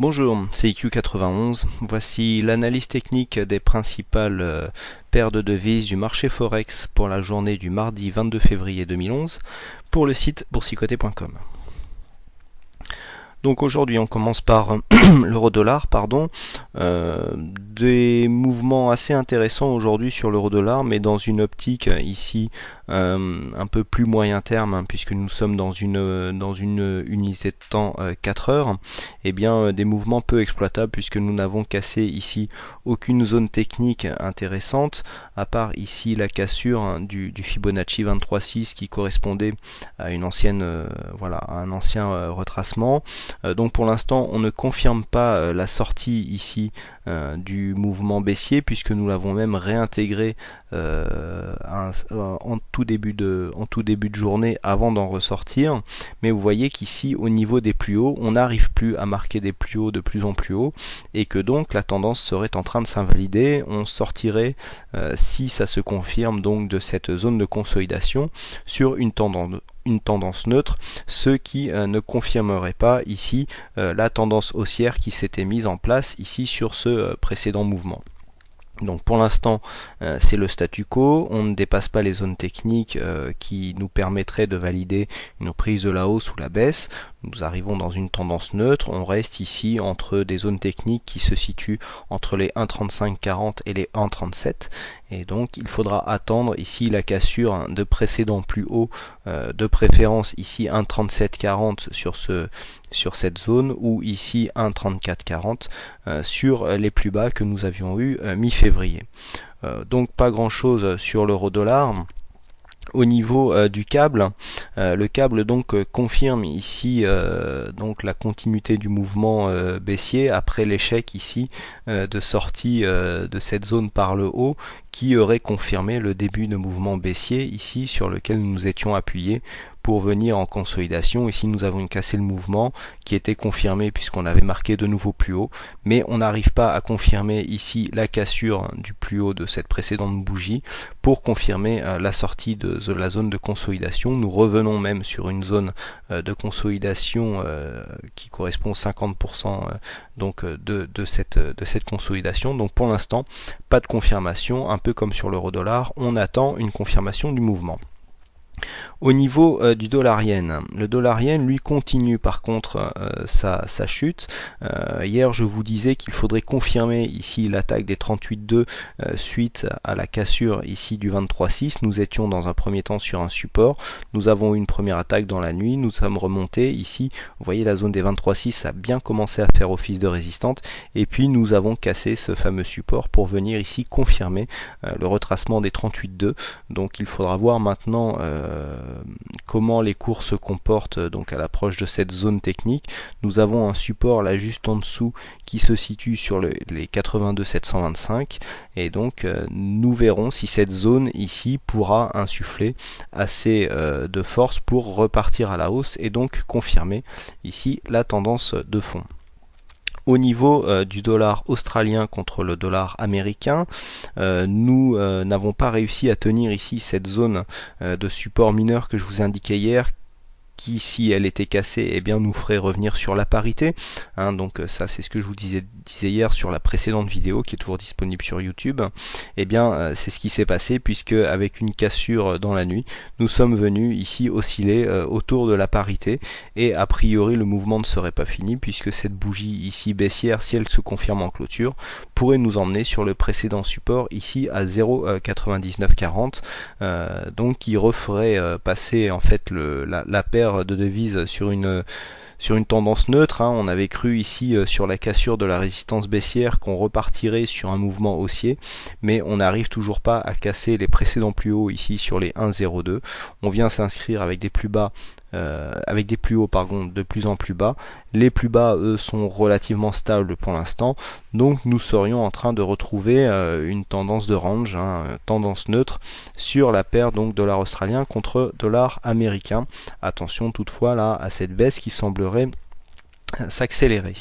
Bonjour, c'est IQ91. Voici l'analyse technique des principales paires de devises du marché Forex pour la journée du mardi 22 février 2011 pour le site boursicoté.com. Donc aujourd'hui on commence par l'euro-dollar, des mouvements assez intéressants aujourd'hui sur l'euro-dollar, mais dans une optique ici un peu plus moyen terme, puisque nous sommes dans une unité de temps 4 heures, et bien des mouvements peu exploitables puisque nous n'avons cassé ici aucune zone technique intéressante, à part ici la cassure du Fibonacci 23.6 qui correspondait à une ancienne à un ancien retracement. Donc pour l'instant on ne confirme pas la sortie ici du mouvement baissier, puisque nous l'avons même réintégré en tout début de journée avant d'en ressortir. Mais vous voyez qu'ici au niveau des plus hauts on n'arrive plus à marquer des plus hauts de plus en plus hauts, et que donc la tendance serait en train de s'invalider. On sortirait si ça se confirme donc de cette zone de consolidation sur une tendance neutre, ce qui ne confirmerait pas ici la tendance haussière qui s'était mise en place ici sur ce précédent mouvement. Donc pour l'instant c'est le statu quo, on ne dépasse pas les zones techniques qui nous permettraient de valider une prise de la hausse ou la baisse. Nous arrivons dans une tendance neutre, on reste ici entre des zones techniques qui se situent entre les 1,3540 et les 1,37, et donc il faudra attendre ici la cassure de précédents plus hauts, de préférence ici 1,3740 sur cette zone, ou ici 1,3440 sur les plus bas que nous avions eu mi-février. Donc pas grand chose sur l'euro-dollar. Au niveau du câble, le câble donc confirme ici donc la continuité du mouvement baissier après l'échec ici de sortie de cette zone par le haut, qui aurait confirmé le début de mouvement baissier ici sur lequel nous nous étions appuyés pour venir en consolidation. Ici nous avons cassé le mouvement qui était confirmé puisqu'on avait marqué de nouveau plus haut, mais on n'arrive pas à confirmer ici la cassure du plus haut de cette précédente bougie pour confirmer la sortie de la zone de consolidation. Nous revenons même sur une zone de consolidation qui correspond 50% donc de cette consolidation. Donc pour l'instant pas de confirmation, un peu comme sur l'euro-dollar, on attend une confirmation du mouvement. Au niveau du dollar-yen, le dollar-yen lui continue par contre sa chute. Hier je vous disais qu'il faudrait confirmer ici l'attaque des 38,2 suite à la cassure ici du 23,6. Nous étions dans un premier temps sur un support, nous avons eu une première attaque dans la nuit, nous sommes remontés ici, vous voyez la zone des 23,6 a bien commencé à faire office de résistante, et puis nous avons cassé ce fameux support pour venir ici confirmer le retracement des 38,2. Donc il faudra voir maintenant comment les cours se comportent donc à l'approche de cette zone technique. Nous avons un support là juste en dessous qui se situe sur les 82,725, et donc nous verrons si cette zone ici pourra insuffler assez de force pour repartir à la hausse et donc confirmer ici la tendance de fond. Au niveau du dollar australien contre le dollar américain, nous n'avons pas réussi à tenir ici cette zone de support mineur que je vous indiquais hier, qui, si elle était cassée, eh bien nous ferait revenir sur la parité. Donc ça c'est ce que je vous disais hier sur la précédente vidéo qui est toujours disponible sur YouTube. Eh bien c'est ce qui s'est passé, puisque avec une cassure dans la nuit, nous sommes venus ici osciller autour de la parité, et a priori le mouvement ne serait pas fini, puisque cette bougie ici baissière, si elle se confirme en clôture, pourrait nous emmener sur le précédent support ici à 0,9940, donc qui referait passer en fait la paire de devises sur une tendance neutre. On avait cru ici sur la cassure de la résistance baissière qu'on repartirait sur un mouvement haussier, mais on n'arrive toujours pas à casser les précédents plus hauts ici sur les 1,02. On vient s'inscrire avec des plus bas de plus en plus bas. Les plus bas, eux, sont relativement stables pour l'instant, donc nous serions en train de retrouver une tendance de range, tendance neutre sur la paire donc dollar australien contre dollar américain. Attention toutefois là à cette baisse qui semblerait s'accélérer.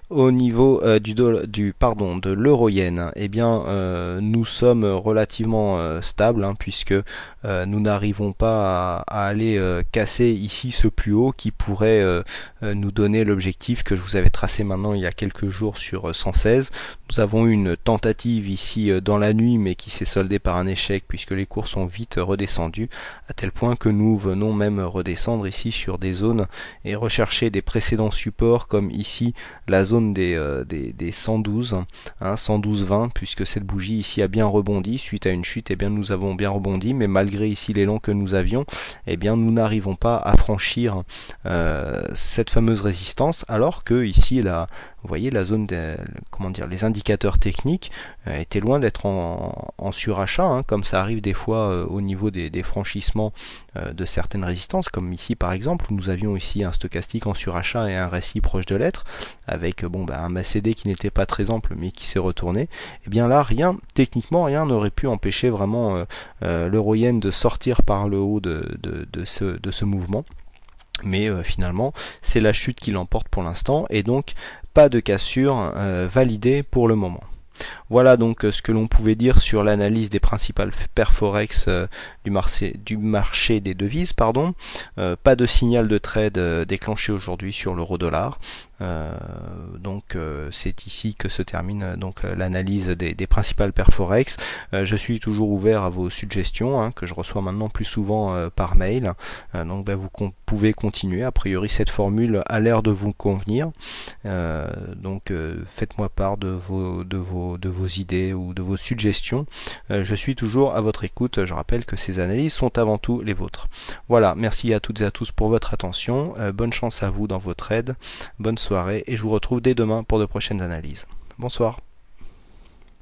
Au niveau de l'euro-yen, eh bien, nous sommes relativement stables, hein, puisque nous n'arrivons pas à aller casser ici ce plus haut qui pourrait nous donner l'objectif que je vous avais tracé maintenant il y a quelques jours sur 116. Nous avons eu une tentative ici dans la nuit, mais qui s'est soldée par un échec puisque les cours sont vite redescendus, à tel point que nous venons même redescendre ici sur des zones et rechercher des précédents supports comme ici la zone des 112, hein, 112,20, puisque cette bougie ici a bien rebondi suite à une chute. Eh bien, nous avons bien rebondi, mais malgré ici l'élan que nous avions, eh bien, nous n'arrivons pas à franchir cette fameuse résistance, alors que ici vous voyez la zone les indicateurs techniques étaient loin d'être en surachat, hein, comme ça arrive des fois au niveau des franchissements de certaines résistances, comme ici par exemple, où nous avions ici un stochastique en surachat et un récit proche de l'être, avec un MACD qui n'était pas très ample mais qui s'est retourné. Et bien là, techniquement rien n'aurait pu empêcher vraiment l'euro-yen de sortir par le haut de ce mouvement. Mais finalement, c'est la chute qui l'emporte pour l'instant, et donc pas de cassure validée pour le moment. Voilà donc ce que l'on pouvait dire sur l'analyse des principales paires forex du marché des devises. Pas de signal de trade déclenché aujourd'hui sur l'euro-dollar. C'est ici que se termine l'analyse des principales paires forex. Je suis toujours ouvert à vos suggestions, hein, que je reçois maintenant plus souvent par mail. Vous pouvez continuer. A priori, cette formule a l'air de vous convenir. Faites-moi part de vos idées ou de vos suggestions. Je suis toujours à votre écoute. Je rappelle que ces analyses sont avant tout les vôtres. Voilà, merci à toutes et à tous pour votre attention. Bonne chance à vous dans vos trades. Bonne soirée, et je vous retrouve dès demain pour de prochaines analyses. Bonsoir.